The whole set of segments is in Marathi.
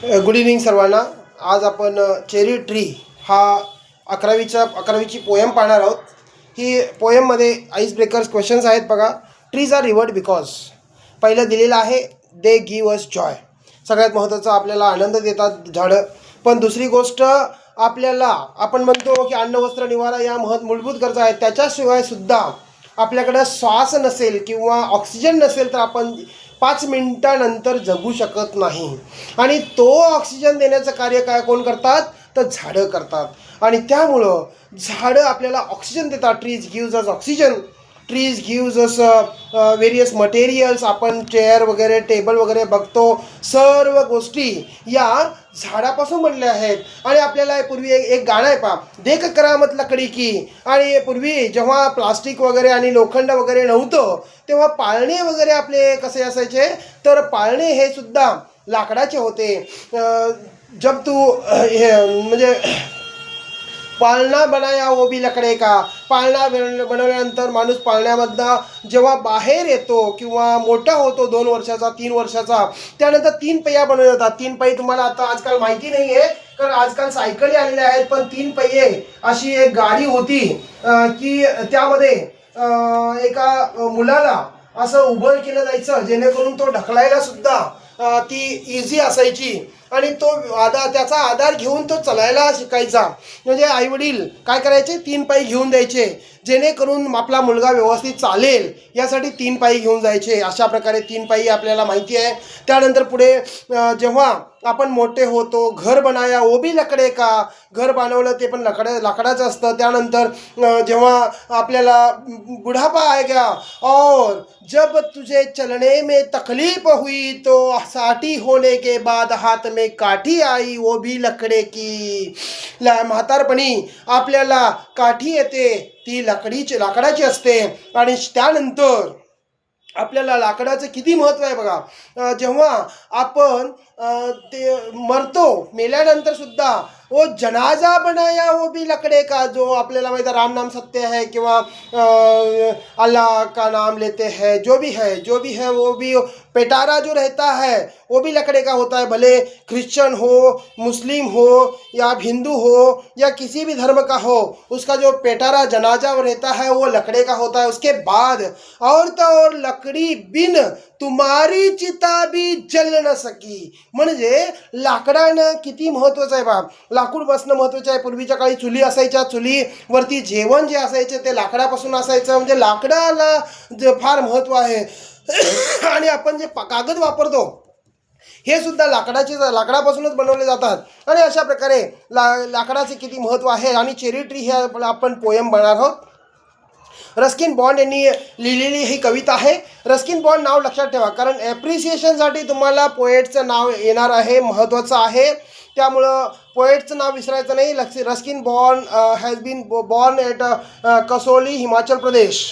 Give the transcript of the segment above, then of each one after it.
गुड इव्हनिंग सर्वांना. आज आपण चेरी ट्री हा 11वीची पोयम पाहणार आहोत. ही पोयममध्ये आईस ब्रेकर्स क्वेश्चन्स आहेत बघा. Trees are revered because. पहिलं दिलेलं आहे दे गिव्ह अस जॉय. सगळ्यात महत्त्वाचं आपल्याला आनंद देतात झाडं. पण दुसरी गोष्ट आपल्याला आपण म्हणतो की अन्न वस्त्र निवारा या मूलभूत गरजा आहेत. त्याच्याशिवाय सुद्धा आपल्याकडं श्वास नसेल किंवा ऑक्सिजन नसेल तर आपण 5 मिनिटानंतर जगू शकत नाही. आणि तो ऑक्सिजन देण्याचं कार्य काय कोण करतात तर झाडं करतात. आणि त्यामुळं झाडं आपल्याला ऑक्सिजन देतात. Trees gives us oxygen. Trees gives us various materials. आपण चेअर वगैरे टेबल वगैरे बघतो, सर्व गोष्टी या झाडापासून बनल्या आहेत. आणि आपल्याला पूर्वी एक गाणं आहे पहा, देख करामत लकडी की. आणि पूर्वी जेव्हा प्लास्टिक वगैरे आणि लोखंड वगैरे नव्हतं तेव्हा पाळणे वगैरे आपले कसे असायचे तर पाळणे हे सुद्धा लाकडाचे होते. जब तू म्हणजे पाळणा बनाया वो भी लकडे का. पाळणा बनवल्यानंतर माणूस पाळण्यामधनं जेव्हा बाहेर येतो किंवा मोठा होतो 2 वर्षाचा 3 वर्षाचा, त्यानंतर 3 पहिया बनवले जातात. 3 पहिये तुम्हाला आता आजकाल माहिती नाही आहे कारण आजकाल सायकली आलेल्या आहेत. पण 3 पहिये अशी एक गाडी होती की त्यामध्ये एका मुलाला असं उभं केलं जायचं जेणेकरून तो ढकलायला सुद्धा ती इझी असायची. आणि तो त्याचा आधार घेऊन तो चालायला शिकायचा. म्हणजे आईवडील काय करायचे 3 पायी घेऊन द्यायचे जेणेकरून आपला मुलगा व्यवस्थित चालेल यासाठी 3 पायी घेऊन जायचे. अशा प्रकारे 3 पायी आपल्याला माहिती आहे. त्यानंतर पुढे जेव्हा आपण मोठे होतो, घर बनाया वो भी लकडे का. घर बनवलं ते पण लाकडाचं असतं. त्यानंतर जेव्हा आपल्याला बुढ़ापा आएगा और जब तुझे चलने में तकलीफ हुई तो साठी होने के बाद हाथ में काठी आई वो भी लकड़े की. म्हातारपणी आपल्याला काठी येते ती लाकडाची असते. आणि त्यानंतर आपल्याला लाकडाचं किती महत्त्व आहे बघा. जेव्हा आपण ते मरतो, मेल्यानंतर सुद्धा वो जनाजा बनाया वो भी लकड़े का. जो आपल्याला माहिती आहे राम नाम सत्य है किंवा अल्लाह का नाम लेते हैं, जो भी है वो भी पेटारा जो रहता है वो भी लकड़े का होता है. भले क्रिश्चियन हो, मुस्लिम हो या हिंदू हो या किसी भी धर्म का हो, उसका जो पेटारा जनाजा रहता है वो लकड़े का होता है. उसके बाद और तो और लकड़ी बिन तुम्हारी चिता भी जल न सकी. म्हणजे लाकडानं किती महत्त्वाचं आहे बा. लाकूड बसणं महत्त्वाचं आहे. पूर्वीच्या काळी चुली असायच्या, चुलीवरती जेवण जे असायचे ते लाकडापासून असायचं. म्हणजे लाकडाला फार महत्त्व आहे. आणि आपण जे कागद वापरतो हे सुद्धा लाकडापासूनच बनवले जातात. आणि अशा प्रकारे लाकडाचे किती महत्त्व आहे. आणि चेरी ट्री हे आपण पोयम बनणार आहोत. रस्किन बॉन्ड यांनी लिहिलेली ही कविता आहे. रस्किन बॉन्ड नाव लक्षात ठेवा कारण ॲप्रिसिएशनसाठी तुम्हाला पोएटचं नाव येणार आहे, महत्त्वाचं आहे. त्यामुळं पोएटचं नाव विसरायचं नाही. Ruskin Bond has been born at Kasauli, Himachal Pradesh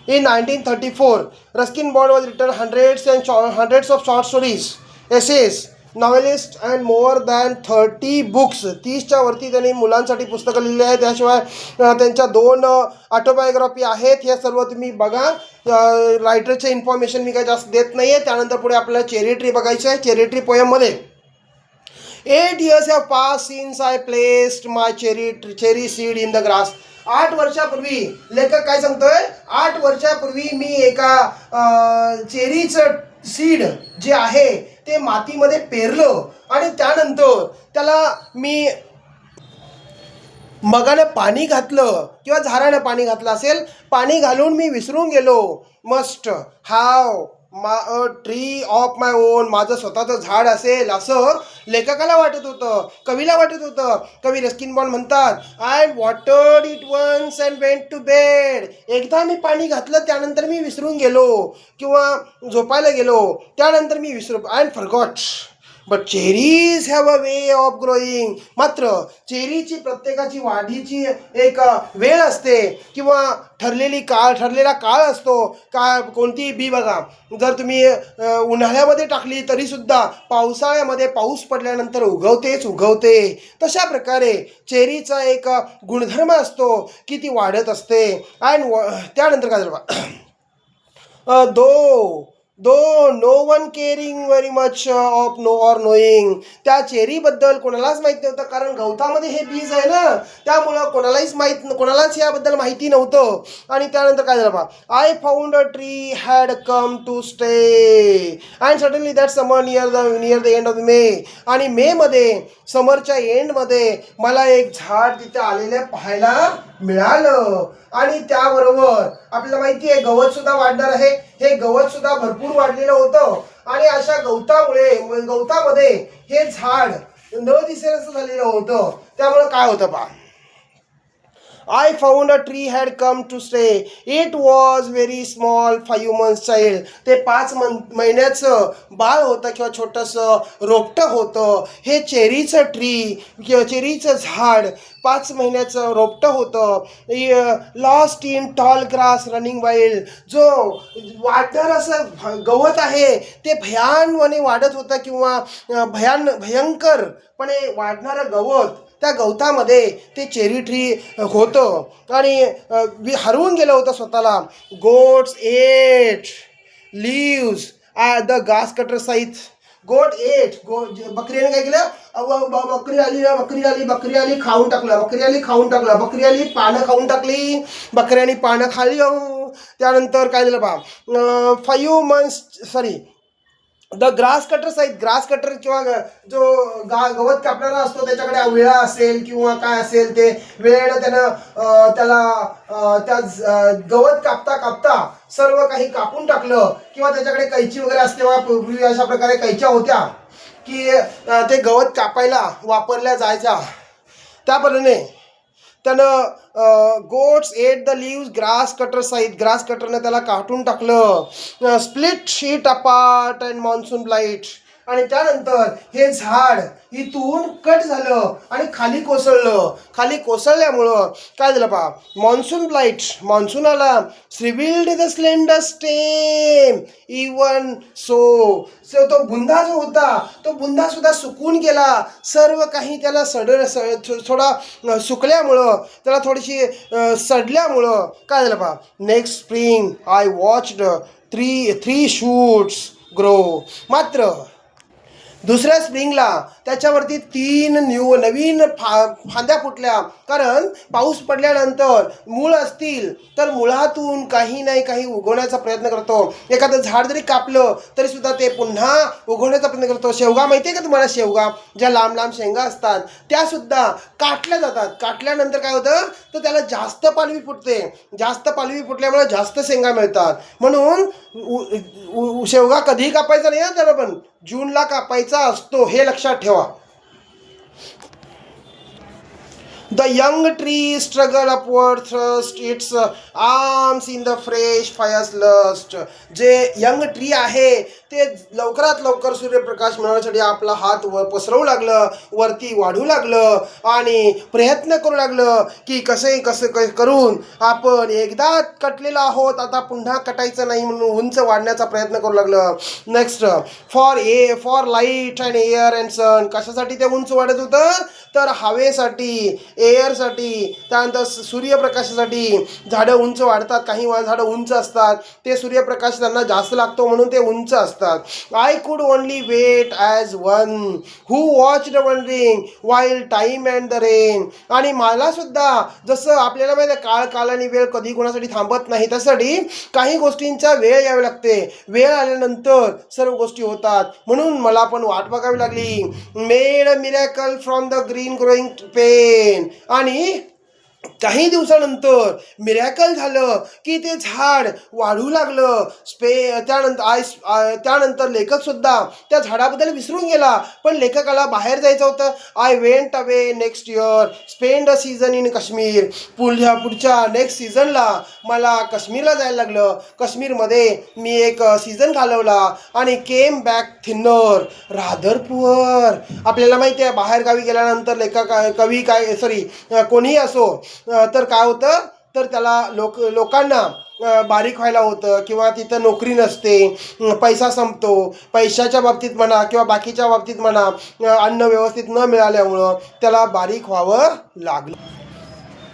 in 1934. Ruskin Bond was written hundreds of short stories, essays, novelist and more than 30 books. 30च्या वरती त्यांनी मुलांसाठी पुस्तकं लिहिली आहेत. त्याशिवाय त्यांच्या 2 ऑटोबायोग्राफी आहेत. हे सर्व तुम्ही बघा. रायटरचे इन्फॉर्मेशन मी काही जास्त देत नाही आहे. त्यानंतर पुढे आपल्याला चेरी ट्री बघायचं आहे. चेरी ट्री पोयममध्ये 8 years have passed since I placed my cherry seed in the grass. 8 वर्षापूर्वी लेखक काय सांगतोय, 8 वर्षापूर्वी मी एका चेरीचं सीड जे आहे ते मातीमध्ये पेरलं आणि त्यानंतर त्याला मी मगानं पाणी घातलं किंवा झाडानं पाणी घातलं असेल. पाणी घालून मी विसरून गेलो. Must have tree of my on. माझं स्वतःचं झाड असेल असं लेखकाला वाटत होतं, कवीला वाटत होतं. कवी रस्किन बॉन्ड म्हणतात I watered it once and went to bed. एकदा मी पाणी घातलं त्यानंतर मी विसरून गेलो किंवा झोपायला गेलो, त्यानंतर मी and forgot. But cherries have a way of growing. मात्र चेरीची प्रत्येकाची वाढीची एक वेळ असते किंवा ठरलेला काळ असतो. कोणतीही बी बघा, जर तुम्ही उन्हाळ्यामध्ये टाकली तरीसुद्धा पावसाळ्यामध्ये पाऊस पडल्यानंतर उगवते. तशा प्रकारे चेरीचा एक गुणधर्म असतो की ती वाढत असते. अँड त्यानंतर काय झालं दो दो no one caring very much of no or knowing. त्या चेरीबद्दल कोणालाच माहीत नव्हतं, कारण गवतामध्ये हे बीज आहे ना, त्यामुळं कोणालाच याबद्दल माहिती नव्हतं. आणि त्यानंतर काय झालं बा, I found a tree had come to stay and suddenly that summer near the end of May. आणि मेमध्ये, समरच्या एंडमध्ये मला एक झाड तिथे आलेलं पाहायला मिळालं. आणि त्याबरोबर आपल्याला माहिती आहे गवत सुद्धा वाढणार आहे. हे गवत सुद्धा भरपूर वाढलेलं होतं. आणि अशा गवतामध्ये हे झाड न दिसेनासं झालेलं होतं. त्यामुळे काय होतं पहा, I found a tree had come to stay. It was very small, 5 months child. ते 5 महिन्याचं बाळ होतं किंवा छोटंसं रोपटं होतं. हे चेरीचं ट्री किंवा चेरीचं झाड 5 महिन्याचं रोपटं होतं. Lost in tall grass running wild. जो वाढणार असं गवत आहे ते भयानवाने वाढत होतं किंवा भयंकरपणे वाढणारं गवत, त्या गवतामध्ये ते चेरी ट्री होतं आणि हरवून गेलं होतं स्वतःला. Goats ate leaves at the घास कटर साईज. गोट एट बकरीने काय केलं, बकरी आली खाऊन टाकलं, बकरी आली पानं खाऊन टाकली, बकऱ्याने पानं खाली. त्यानंतर काय झालं पहा, 5 months the grass cutter scythe. Grass cutter किंवा जो गवत कापणारा असतो त्याच्याकडे विळा असेल किंवा काय असेल, ते वेळेनं त्याला त्या गवत कापता सर्व काही कापून टाकलं. किंवा त्याच्याकडे कैची वगैरे असते, पूर्वी अशा प्रकारे कैच्या होत्या की ते गवत कापायला वापरल्या जायच्या. त्याप्रमाणे त्यानं goats ate the leaves grass cutter scythe. Grass कटरनं त्याला काटून टाकलं. Split it apart and monsoon blight. आणि त्यानंतर हे झाड इथून कट झालं आणि खाली कोसळलं. खाली कोसळल्यामुळं काय झालं पहा, मॉन्सून ब्लाईट, मॉन्सून आला. Shrivelled the slender stem even so. तो बुंदा जो होता तो बुंदा सुद्धा सुकून गेला. सर्व काही त्याला थोडा सुकल्यामुळं, त्याला थोडीशी सडल्यामुळं काय झालं पहा, next spring I watched three shoots grow. मात्र दुसऱ्या स्प्रिंगला त्याच्यावरती 3 नवीन फांद्या फुटल्या. कारण पाऊस पडल्यानंतर मूळ असतील तर मुळातून काही नाही काही उगवण्याचा प्रयत्न करतो. एखादं झाड जरी कापलं तरी सुद्धा ते पुन्हा उगवण्याचा प्रयत्न करतो. शेवगा माहिती आहे का तुम्हाला? शेवगा ज्या लांब लांब शेंगा असतात त्या सुद्धा काटल्या जातात. काटल्यानंतर काय होतं तर त्याला जास्त पालवी फुटते. जास्त पालवी फुटल्यामुळे जास्त शेंगा मिळतात. म्हणून शेवगा कधीही कापायचा नाही ना, त्याला पण जूनला कापायचा असतो, हे लक्षात ठेवा. The young tree struggle upward, thrust its arms in the fresh fire's lust. जे यंग ट्री आहे ते लवकरात लवकर सूर्यप्रकाश मिळवण्यासाठी आपला हात पसरवू लागलं, वरती वाढू लागलं आणि प्रयत्न करू लागलं की कसं करून आपण एकदा कटलेला आहोत, आता पुन्हा कटायचं नाही म्हणून उंच वाढण्याचा प्रयत्न करू लागलं. Next, for light and air and sun. कशासाठी ते उंच वाढत होतं तर हवेसाठी, एअरसाठी, त्यानंतर सूर्यप्रकाशासाठी. झाडं उंच वाढतात, काही झाडं उंच असतात, ते सूर्यप्रकाश त्यांना जास्त लागतो म्हणून ते उंच असतात. I could only wait as one who watched wondering while time and the rain. आणि मला सुद्धा जसं आपल्याला माहिती आहे काळ आणि वेळ कधी कोणासाठी थांबत नाही, त्यासाठी काही गोष्टींचा वेळ यावी लागते. वेळ आल्यानंतर सर्व गोष्टी होतात, म्हणून मला पण वाट बघावी लागली. Made a miracle from the green growing pain. आणि काही दिवसानंतर मिरॅकल झालं की ते झाड वाढू लागलं. त्यानंतर लेखकसुद्धा त्या झाडाबद्दल विसरून गेला, पण लेखकाला बाहेर जायचं होतं. I went away next year, spend a season in Kashmir. पुढच्या नेक्स्ट सीझनला मला काश्मीरला जायला लागलं. काश्मीरमध्ये मी एक सीझन घालवला आणि came back thinner rather poor. आपल्याला माहिती आहे बाहेरगावी गेल्यानंतर कोणीही असो तर काय होतं तर त्याला लोकांना बारीक व्हायला होतं किंवा तिथं नोकरी नसते, पैसा संपतो. पैशाच्या बाबतीत म्हणा किंवा बाकीच्या बाबतीत म्हणा, अन्न व्यवस्थित न मिळाल्यामुळं त्याला बारीक व्हावं लागलं.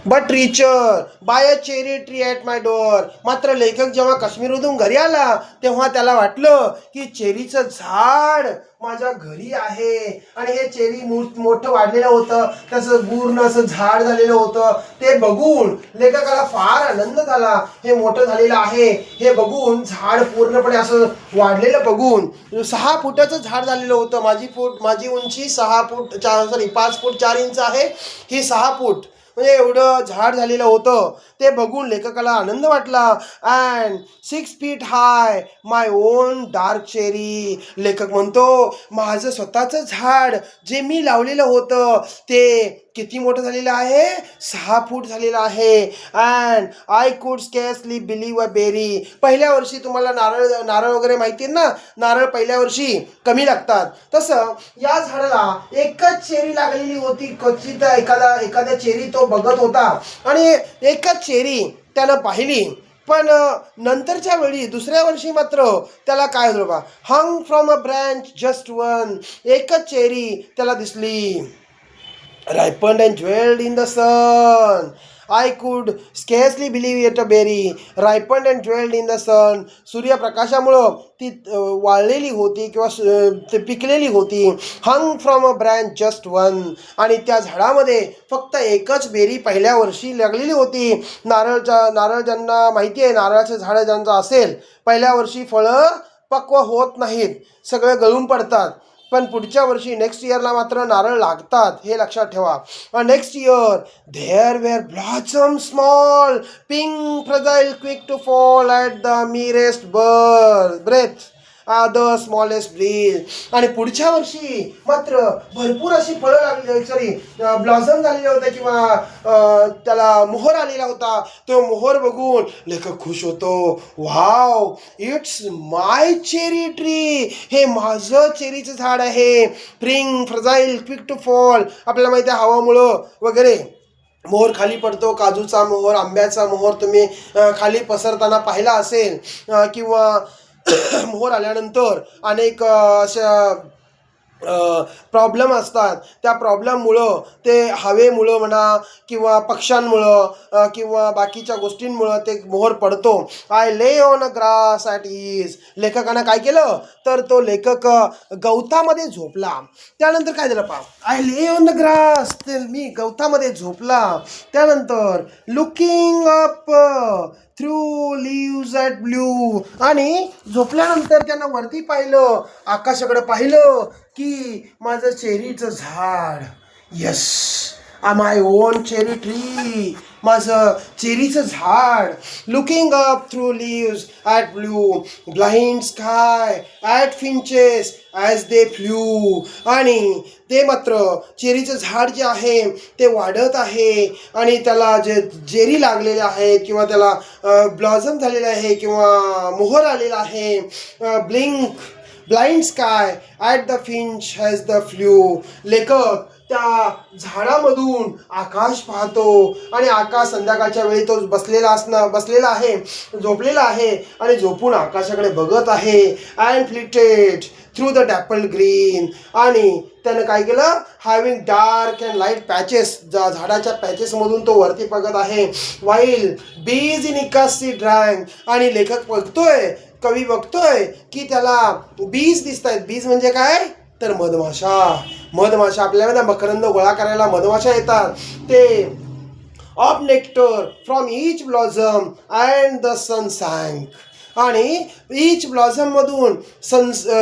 But teacher by a cherry tree at my door. मात्र लेखक जेव्हा काश्मीरमधून घरी आला तेव्हा त्याला वाटलं की चेरीचं झाड माझ्या घरी आहे आणि हे चेरी मोठं वाढलेलं होतं, त्याचं पूर्ण असं झाड झालेलं होतं. ते बघून लेखकाला फार आनंद झाला. हे मोठं झालेलं आहे हे बघून, झाड पूर्णपणे असं वाढलेलं बघून. 6 फुटाचं झाड झालेलं होतं. माझी उंची 5 फूट 4 इंच आहे, ही 6 फूट म्हणजे एवढं झाड झालेलं होतं. ते बघून लेखकाला आनंद वाटला. And 6 feet hi my on dark cherry. लेखक म्हणतो माझं स्वतःचं झाड जे मी लावलेलं होतं ते किती मोठं झालेलं आहे, 6 फूट झालेलं आहे. And I could स्केअर्सली believe a berry. पहिल्या वर्षी तुम्हाला नारळ वगैरे माहिती आहे ना, नारळ पहिल्या वर्षी कमी लागतात. तसं या झाडाला एकच चेरी लागलेली होती. क्वचित एखाद्या चेरी तो बघत होता आणि एकच चेरी त्यानं पाहिली. पण नंतरच्या वेळी दुसऱ्या वर्षी मात्र त्याला काय झालं बा, hung from a branch just one. एकच चेरी त्याला दिसली. ripened and jeweled in the sun. I could scarcely believe it a berry. Ripened and jeweled in the sun. सूर्यप्रकाशामुळं ती वाळलेली होती किंवा ते पिकलेली होती. Hung from a branch just one. आणि त्या झाडामध्ये फक्त एकच बेरी पहिल्या वर्षी लागलेली होती. नारळ ज्यांना माहिती आहे, नारळाचं झाड ज्यांचं असेल, पहिल्या वर्षी फळं पक्व होत नाहीत, सगळे गळून पडतात. पण पुढच्या वर्षी नेक्स्ट इयरला मात्र नारळ लागतात, हे लक्षात ठेवा. Next year there were blossom small pink fragile quick to fall at the merest breath the smallest breeze. आणि पुढच्या वर्षी मात्र भरपूर अशी फळं लागली, ब्लॉसम झालेले होते किंवा त्याला मोहर आलेला होता. तो मोहर बघून लेखक खुश होतो. Wow, it's my cherry tree. हे माझं चेरीचं झाड आहे. Spring fragile quick to fall. आपल्याला माहिती आहे हवामुळं वगैरे मोहर खाली पडतो. काजूचा मोहर, आंब्याचा मोहर तुम्ही खाली पसरताना पाहिला असेल. किंवा मोहर आल्यानंतर अनेक अशा प्रॉब्लेम असतात. त्या प्रॉब्लेममुळं, ते हवेमुळं म्हणा किंवा पक्ष्यांमुळं किंवा बाकीच्या गोष्टींमुळं ते मोहर पडतो. आय ले on a grass at is. लेखकानं काय केलं तर तो लेखक गवतामध्ये झोपला. त्यानंतर काय झालं पहा, आय ले ऑन द ग्रास, ते मी गवतामध्ये झोपला. त्यानंतर looking up through leaves at blue. आणि झोपल्यानंतर त्यानं वरती पाहिलं, आकाशाकडे पाहिलं की माझं चेरीचं झाड. Yes, my own cherry tree. माझं चेरीचं झाड. Looking up through leaves at blue, blind sky at finches as they flew. आणि ते मात्र चेरीचं झाड जे आहे ते वाढत आहे आणि त्याला जे जेरी लागलेले आहेत किंवा त्याला ब्लॉझम झालेलं आहे किंवा मोहर आलेला आहे. Blind sky at the finch has the flew. लेखक त्या झाडामधून आकाश पाहतो आणि आकाश संध्याकाळच्या वेळी तो बसलेला आहे, झोपलेला आहे आणि झोपून आकाशाकडे बघत आहे. And flitted through the dapple green. आणि त्यानं काय केलं, having dark and light patches, झाडाच्या पॅचेसमधून तो वरती बघत आहे. वाईल बीज इन इकासी ड्रँक. आणि लेखक कवी बघतोय की त्याला बीज दिसत आहेत. बीज म्हणजे काय तर मधमाशा. आपल्याला मकरंद गोळा करायला मधमाशा येतात. ते of nectar from each blossom and the sun sank. आणि ईच ब्लॉझममधून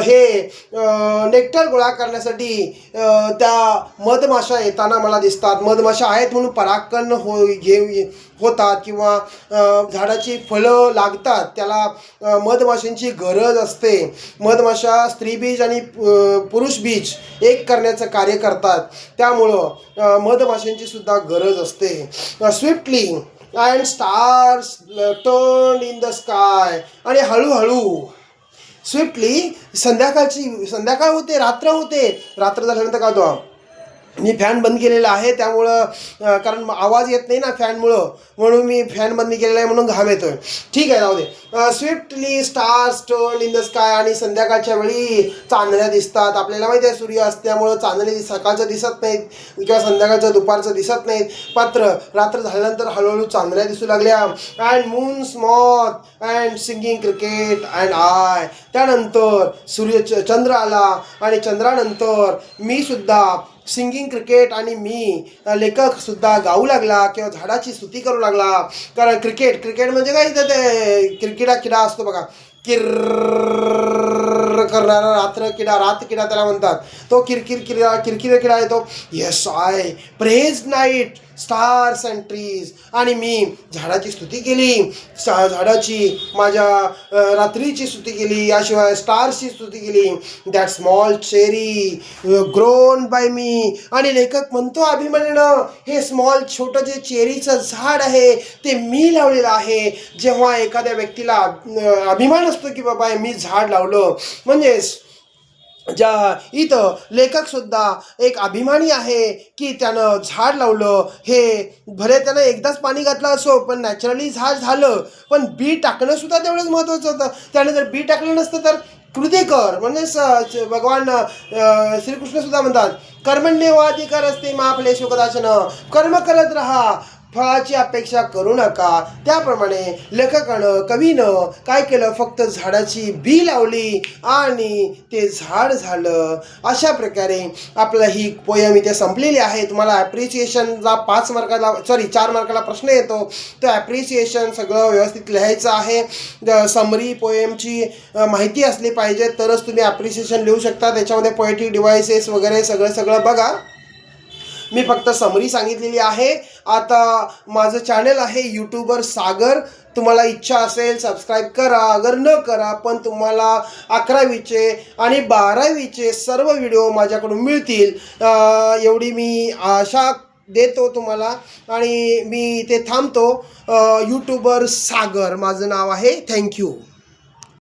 हे नेक्टर गोळा करण्यासाठी त्या मधमाशा येताना मला दिसतात. मधमाशा आहेत म्हणून परागकण होतात किंवा झाडाची फळं लागतात, त्याला मधमाशांची गरज असते. मधमाशा स्त्रीबीज आणि पुरुष बीज एक करण्याचं कार्य करतात, त्यामुळं मधमाशांची सुद्धा गरज असते. Swiftly and stars turn in the sky. आणि हळूहळू स्विफ्टली संध्याकाळ होते, रात्र होते. रात्र झाल्यानंतर काय होतं, मी फॅन बंद केलेला आहे त्यामुळं कारण आवाज येत नाही ना फॅनमुळं, म्हणून मी फॅन बंद केलेला आहे म्हणून घाम येतोय. ठीक आहे, जाऊ दे. Swiftly stars turn in the sky, आणि संध्याकाळच्या वेळी चांदण्या दिसतात. आपल्याला माहिती आहे सूर्य असल्यामुळं चांदणे सकाळचं दिसत नाहीत किंवा संध्याकाळचं दुपारचं दिसत नाहीत, मात्र रात्र झाल्यानंतर हळूहळू चांदण्या दिसू लागल्या. And moon moth and singing cricket and I. त्यानंतर चंद्र आला आणि चंद्रानंतर मी सुद्धा सिंगिंग क्रिकेट, आणि मी लेखकसुद्धा गाऊ लागला किंवा झाडाची स्तुती करू लागला. कारण क्रिकेट म्हणजे काय, तर ते क्रिकेटा किडा असतो बघा, करणारा रात्र किडा त्याला म्हणतात. तो किरकिर किडा येतो. Yes I praise night stars and trees. आणि मी झाडाची स्तुती केली, झाडाची माझ्या रात्रीची स्तुती केली, याशिवाय स्टार्सची स्तुती केली. That small cherry grown by me. आणि लेखक म्हणतो अभिमानानं, हे छोटं जे चेरीचं झाड आहे ते मी लावलेलं आहे. जेव्हा एखाद्या व्यक्तीला अभिमान असतो की बाबा मी झाड लावलं, म्हणजेच इथं लेखकसुद्धा एक अभिमानी आहे की त्यानं झाड लावलं. हे भले त्यानं एकदाच पाणी घातलं असो, पण नॅचरली झाड झालं. पण बी टाकणं सुद्धा तेवढंच महत्त्वाचं होतं. त्याने जर बी टाकलं नसतं तर कृती कर, म्हणजेच भगवान श्रीकृष्णसुद्धा म्हणतात, कर्मण्येवाधिकार असते मा फलेषु कदाचन. कर्म करत राहा, फळाची अपेक्षा करू नका. त्याप्रमाणे लेखकानं कवीनं काय केलं, फक्त झाडाची बी लावली आणि ते झाड झालं. अशा प्रकारे आपलं ही पोयम इथे संपलेली आहे. तुम्हाला ॲप्रिसिएशनला 4 मार्काला प्रश्न येतो, तर ॲप्रिसिएशन सगळं व्यवस्थित लिहायचं आहे. समरी पोयमची माहिती असली पाहिजे तरच तुम्ही ॲप्रिसिएशन लिहू शकता. त्याच्यामध्ये पोएटिक डिव्हायसेस वगैरे सगळं बघा. मी फक्त समरी सांगितलेली आहे. आता माझं चॅनल आहे यूट्यूबर सागर. तुम्हाला इच्छा असेल सबस्क्राईब करा, अगर न करा, पण तुम्हाला 11वीचे आणि 12वीचे सर्व व्हिडिओ माझ्याकडून मिळतील एवढी मी आशा देतो तुम्हाला. आणि मी इथे थांबतो. यूट्यूबर सागर माझं नाव आहे. थँक्यू.